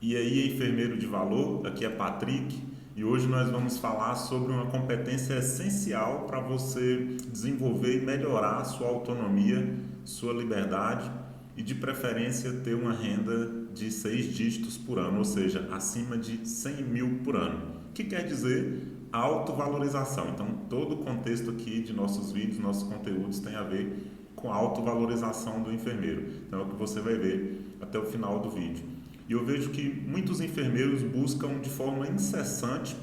E aí, enfermeiro de valor, aqui é Patrick e hoje nós vamos falar sobre uma competência essencial para você desenvolver e melhorar sua autonomia, sua liberdade e de preferência ter uma renda de 6 dígitos por ano, ou seja, acima de 100 mil por ano. O que quer dizer autovalorização? Então, todo o contexto aqui de nossos vídeos, nossos conteúdos tem a ver com a autovalorização do enfermeiro. Então, é o que você vai ver até o final do vídeo. E eu vejo que muitos enfermeiros buscam de forma incessante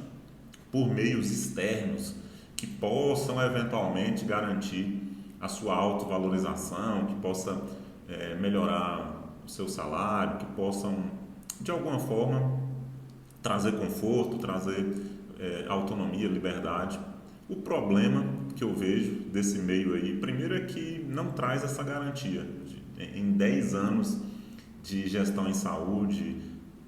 por meios externos que possam eventualmente garantir a sua autovalorização, que possa melhorar o seu salário, que possam de alguma forma trazer conforto, trazer autonomia, liberdade. O problema que eu vejo desse meio aí, primeiro é que não traz essa garantia. Em 10 anos de gestão em saúde,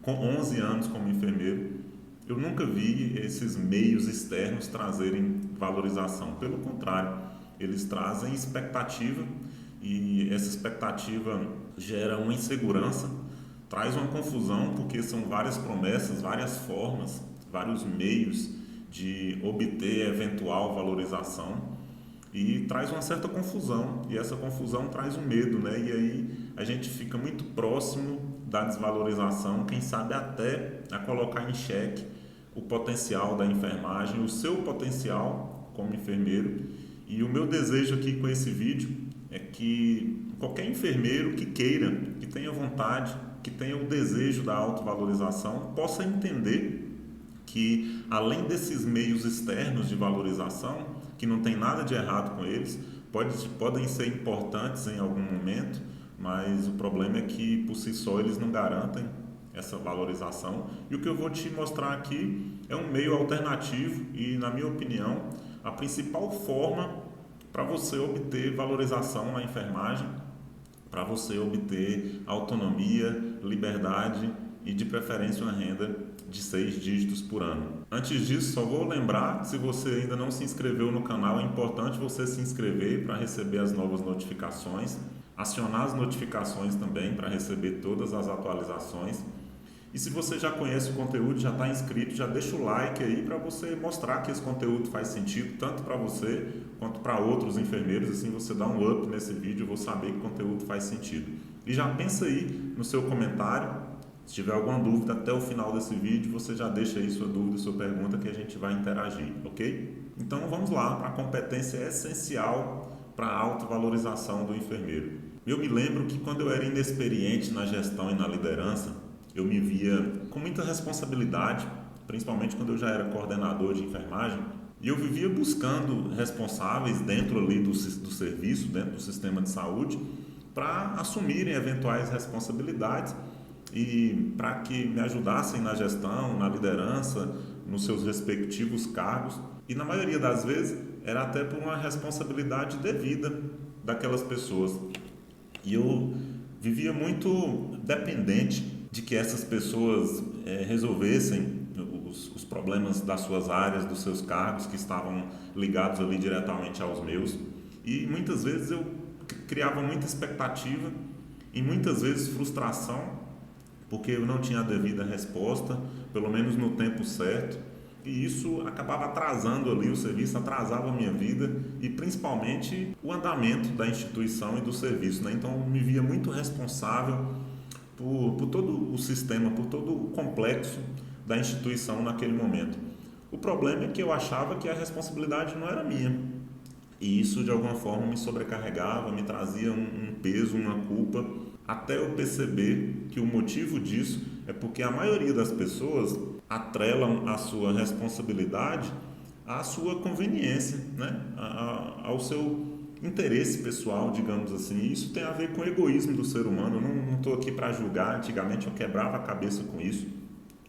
com 11 anos como enfermeiro, eu nunca vi esses meios externos trazerem valorização. Pelo contrário, eles trazem expectativa e essa expectativa gera uma insegurança, traz uma confusão porque são várias promessas, várias formas, vários meios de obter eventual valorização e traz uma certa confusão, e essa confusão traz um medo, né? E aí a gente fica muito próximo da desvalorização, quem sabe até a colocar em xeque o potencial da enfermagem, o seu potencial como enfermeiro. E o meu desejo aqui com esse vídeo é que qualquer enfermeiro que queira, que tenha vontade, que tenha o desejo da autovalorização, possa entender que além desses meios externos de valorização, que não tem nada de errado com eles, podem ser importantes em algum momento, mas o problema é que por si só eles não garantem essa valorização. E o que eu vou te mostrar aqui é um meio alternativo e, na minha opinião, a principal forma para você obter valorização na enfermagem, para você obter autonomia, liberdade e de preferência uma renda de 6 dígitos por ano. Antes disso, só vou lembrar que se você ainda não se inscreveu no canal, é importante você se inscrever para receber as novas notificações, acionar as notificações também para receber todas as atualizações. E se você já conhece o conteúdo, já está inscrito, já deixa o like aí para você mostrar que esse conteúdo faz sentido tanto para você quanto para outros enfermeiros. Assim você dá um up nesse vídeo, eu vou saber que o conteúdo faz sentido. E já pensa aí no seu comentário. Se tiver alguma dúvida até o final desse vídeo, você já deixa aí sua dúvida, sua pergunta que a gente vai interagir, ok? Então vamos lá para a competência essencial para a autovalorização do enfermeiro. Eu me lembro que quando eu era inexperiente na gestão e na liderança, eu me via com muita responsabilidade, principalmente quando eu já era coordenador de enfermagem, e eu vivia buscando responsáveis dentro ali do serviço, dentro do sistema de saúde, para assumirem eventuais responsabilidades e para que me ajudassem na gestão, na liderança, nos seus respectivos cargos. E na maioria das vezes era até por uma responsabilidade devida daquelas pessoas. E eu vivia muito dependente de que essas pessoas resolvessem os problemas das suas áreas, dos seus cargos que estavam ligados ali diretamente aos meus. E muitas vezes eu criava muita expectativa e muitas vezes frustração porque eu não tinha a devida resposta, pelo menos no tempo certo, e isso acabava atrasando ali o serviço, atrasava a minha vida e principalmente o andamento da instituição e do serviço, né? Então eu me via muito responsável por todo o sistema, por todo o complexo da instituição naquele momento. O problema é que eu achava que a responsabilidade não era minha, e isso de alguma forma me sobrecarregava, me trazia um peso, uma culpa, até eu perceber que o motivo disso é porque a maioria das pessoas atrelam a sua responsabilidade à sua conveniência, né? Ao seu interesse pessoal, digamos assim. E isso tem a ver com o egoísmo do ser humano. Eu não estou aqui para julgar, antigamente eu quebrava a cabeça com isso,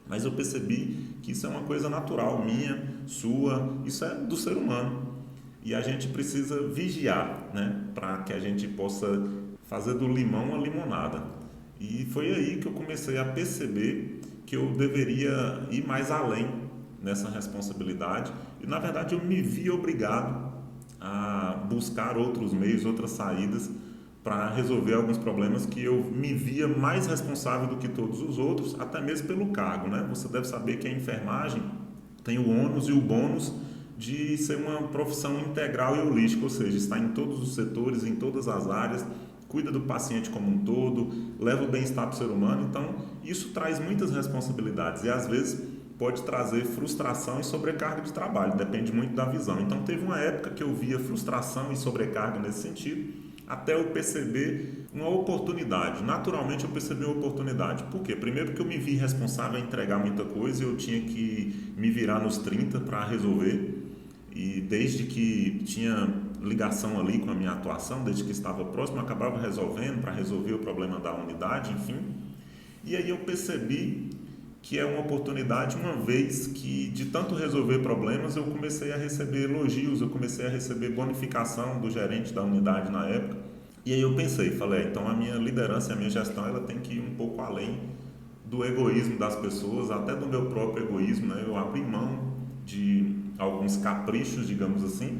mas eu percebi que isso é uma coisa natural, minha, sua, isso é do ser humano. E a gente precisa vigiar, né? Para que a gente possa fazer do limão uma limonada. E foi aí que eu comecei a perceber que eu deveria ir mais além nessa responsabilidade. E na verdade eu me vi obrigado a buscar outros meios, outras saídas para resolver alguns problemas que eu me via mais responsável do que todos os outros, até mesmo pelo cargo, né? Você deve saber que a enfermagem tem o ônus e o bônus de ser uma profissão integral e holística, ou seja, está em todos os setores, em todas as áreas, cuida do paciente como um todo, leva o bem-estar para o ser humano. Então, isso traz muitas responsabilidades e às vezes pode trazer frustração e sobrecarga de trabalho, depende muito da visão. Então, teve uma época que eu via frustração e sobrecarga nesse sentido, até eu perceber uma oportunidade. Naturalmente eu percebi uma oportunidade. Por quê? Primeiro que eu me vi responsável em entregar muita coisa e eu tinha que me virar nos 30 para resolver. E desde que tinha ligação ali com a minha atuação, desde que estava próximo, eu acabava resolvendo para resolver o problema da unidade, enfim. E aí eu percebi que é uma oportunidade, uma vez que de tanto resolver problemas eu comecei a receber elogios, eu comecei a receber bonificação do gerente da unidade na época. E aí eu pensei, falei, então a minha liderança, a minha gestão, ela tem que ir um pouco além do egoísmo das pessoas, até do meu próprio egoísmo, né? Eu abri mão de alguns caprichos, digamos assim,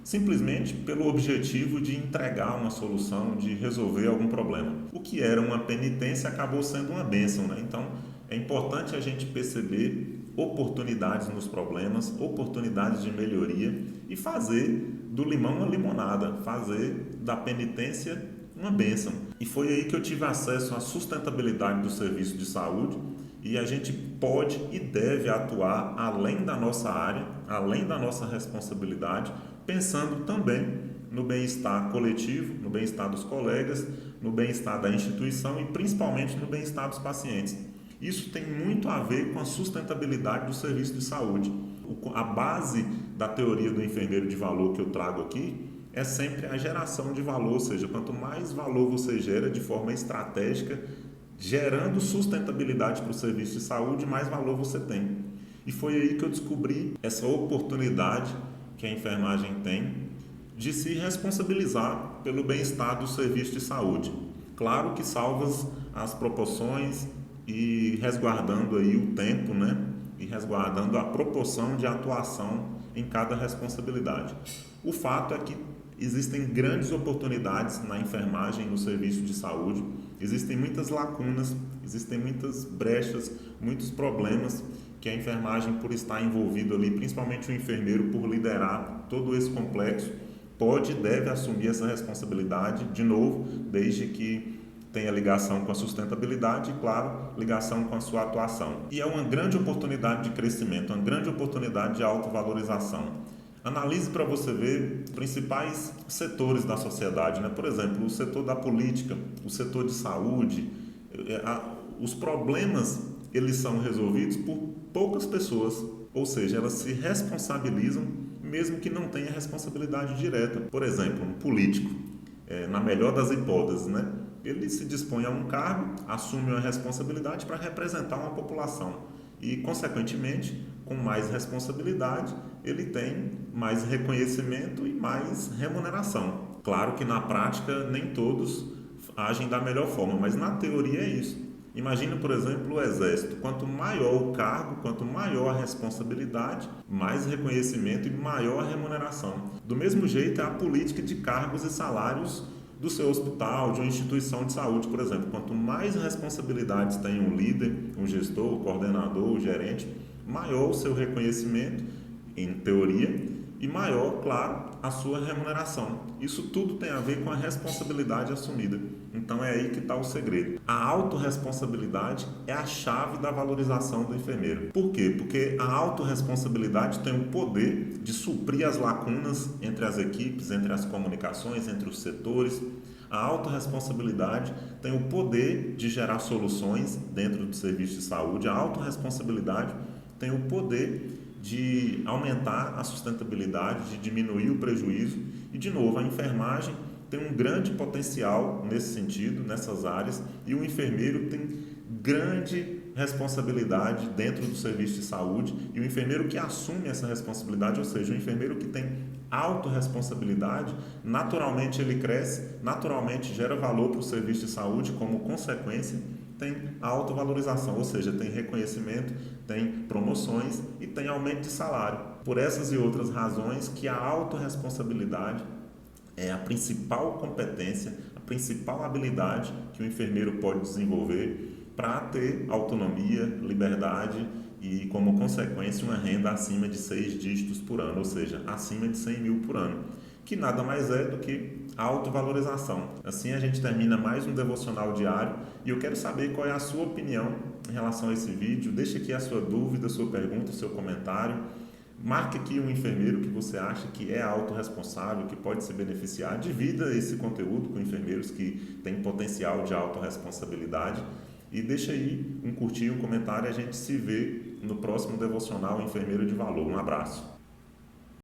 simplesmente pelo objetivo de entregar uma solução, de resolver algum problema. O que era uma penitência acabou sendo uma bênção, né? Então, é importante a gente perceber oportunidades nos problemas, oportunidades de melhoria e fazer do limão uma limonada, fazer da penitência uma bênção. E foi aí que eu tive acesso à sustentabilidade do serviço de saúde e a gente pode e deve atuar além da nossa área, além da nossa responsabilidade, pensando também no bem-estar coletivo, no bem-estar dos colegas, no bem-estar da instituição e principalmente no bem-estar dos pacientes. Isso tem muito a ver com a sustentabilidade do serviço de saúde. A base da teoria do enfermeiro de valor que eu trago aqui é sempre a geração de valor, ou seja, quanto mais valor você gera de forma estratégica, gerando sustentabilidade para o serviço de saúde, mais valor você tem. E foi aí que eu descobri essa oportunidade que a enfermagem tem de se responsabilizar pelo bem-estar do serviço de saúde. Claro que salvas as proporções e resguardando aí o tempo, né? E resguardando a proporção de atuação em cada responsabilidade. O fato é que existem grandes oportunidades na enfermagem, no serviço de saúde, existem muitas lacunas, existem muitas brechas, muitos problemas que a enfermagem, por estar envolvido ali, principalmente o enfermeiro, por liderar todo esse complexo, pode e deve assumir essa responsabilidade, de novo, desde que tenha ligação com a sustentabilidade e, claro, ligação com a sua atuação. E é uma grande oportunidade de crescimento, uma grande oportunidade de autovalorização. Analise para você ver os principais setores da sociedade, né? Por exemplo, o setor da política, o setor de saúde, os problemas eles são resolvidos por poucas pessoas, ou seja, elas se responsabilizam mesmo que não tenha responsabilidade direta. Por exemplo, um político, na melhor das hipóteses, né? Ele se dispõe a um cargo, assume uma responsabilidade para representar uma população e, consequentemente, com mais responsabilidade, ele tem mais reconhecimento e mais remuneração. Claro que na prática nem todos agem da melhor forma, mas na teoria é isso. Imagina, por exemplo, o exército. Quanto maior o cargo, quanto maior a responsabilidade, mais reconhecimento e maior a remuneração. Do mesmo jeito é a política de cargos e salários do seu hospital, de uma instituição de saúde, por exemplo. Quanto mais responsabilidades tem um líder, um gestor, um coordenador, um gerente, maior o seu reconhecimento, em teoria, e maior, claro, a sua remuneração. Isso tudo tem a ver com a responsabilidade assumida. Então é aí que está o segredo. A autorresponsabilidade é a chave da valorização do enfermeiro. Por quê? Porque a autorresponsabilidade tem o poder de suprir as lacunas entre as equipes, entre as comunicações, entre os setores. A autorresponsabilidade tem o poder de gerar soluções dentro do serviço de saúde. A autorresponsabilidade tem o poder de aumentar a sustentabilidade, de diminuir o prejuízo. E, de novo, a enfermagem tem um grande potencial nesse sentido, nessas áreas, e o enfermeiro tem grande responsabilidade dentro do serviço de saúde, e o enfermeiro que assume essa responsabilidade, ou seja, o enfermeiro que tem autorresponsabilidade, naturalmente ele cresce, naturalmente gera valor para o serviço de saúde, como consequência tem a autovalorização, ou seja, tem reconhecimento, tem promoções e tem aumento de salário. Por essas e outras razões que a autorresponsabilidade é a principal competência, a principal habilidade que o enfermeiro pode desenvolver para ter autonomia, liberdade e, como consequência, uma renda acima de 6 dígitos por ano, ou seja, acima de 100 mil por ano, que nada mais é do que a autovalorização. Assim a gente termina mais um devocional diário e eu quero saber qual é a sua opinião em relação a esse vídeo. Deixe aqui a sua dúvida, a sua pergunta, o seu comentário. Marque aqui um enfermeiro que você acha que é autorresponsável, que pode se beneficiar. Divida esse conteúdo com enfermeiros que têm potencial de autorresponsabilidade. E deixa aí um curtir, um comentário e a gente se vê no próximo devocional Enfermeiro de Valor. Um abraço.